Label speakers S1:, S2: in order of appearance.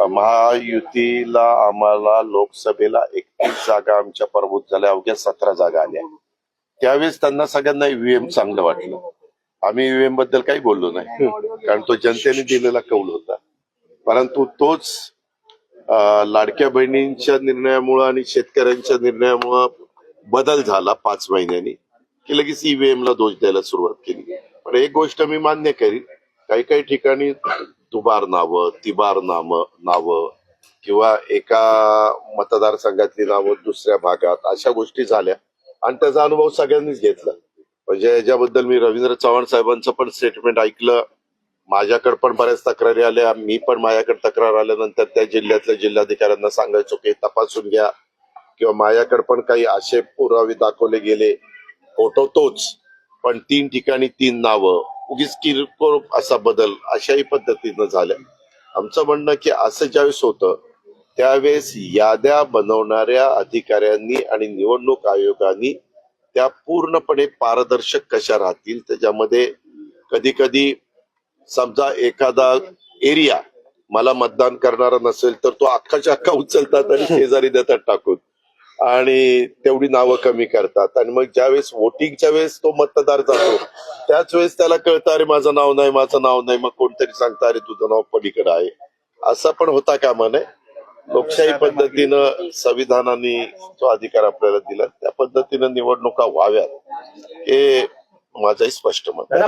S1: महायुतीला आम्हाला लोकसभेला 31 जागा आमच्या प्रभूत झाल्या, अवघ्या 17 जागा आल्या. त्यावेळेस त्यांना सगळ्यांना ईव्हीएम चांगलं वाटलं. आम्ही ईव्हीएम बद्दल काही बोललो नाही, कारण तो जनतेने दिलेला कौल होता. परंतु तोच लाडक्या बहिणींच्या निर्णयामुळे आणि शेतकऱ्यांच्या निर्णयामुळे बदल झाला 5 महिन्यांनी, की लगेच ईव्हीएम ला दोष द्यायला सुरुवात केली. पण एक गोष्ट मी मान्य करीन, काही काही ठिकाणी दुबार नावं, तिबार नावं किंवा एका मतदारसंघातली नावं दुसऱ्या भागात अशा गोष्टी झाल्या आणि त्याचा अनुभव सगळ्यांनीच घेतला. म्हणजे याच्याबद्दल मी रवींद्र चव्हाण साहेबांचं पण स्टेटमेंट ऐकलं. माझ्याकडे पण बऱ्याच तक्रारी आल्या. मी पण माझ्याकडे तक्रार आल्यानंतर त्या जिल्ह्यातल्या जिल्हाधिकाऱ्यांना सांगायचो की तपासून घ्या, किंवा माझ्याकडे पण काही असे पुरावे दाखवले गेले. फोटो तोच, पण 3 ठिकाणी 3 नावं, उगीच किरकोळ असा बदल, अशाही पद्धतीनं झाल्या. आमचं म्हणणं की असं ज्यावेळेस होतं त्यावेळेस याद्या बनवणाऱ्या अधिकाऱ्यांनी आणि निवडणूक आयोगाने त्या पूर्णपणे पारदर्शक कशा राहतील, त्याच्यामध्ये कधी कधी समजा एखादा एरिया मला मतदान करणारा नसेल तर तो अख्खाच्या अख्खा उचलतात आणि शेजारी देतात टाकून, आणि तेवढी नावं कमी करतात. आणि मग ज्यावेळेस वोटिंगच्या वेळेस तो मतदार जातो त्याच वेळेस त्याला कळतं अरे माझं नाव नाही, मग कोणतरी सांगतं अरे तुझं नाव पलीकडे आहे. असं पण होता कामा नये. लोकशाही पद्धतीनं संविधानाने जो अधिकार आपल्याला दिला त्या पद्धतीनं निवडणुका व्हाव्यात हे माझंही स्पष्ट मत आहे.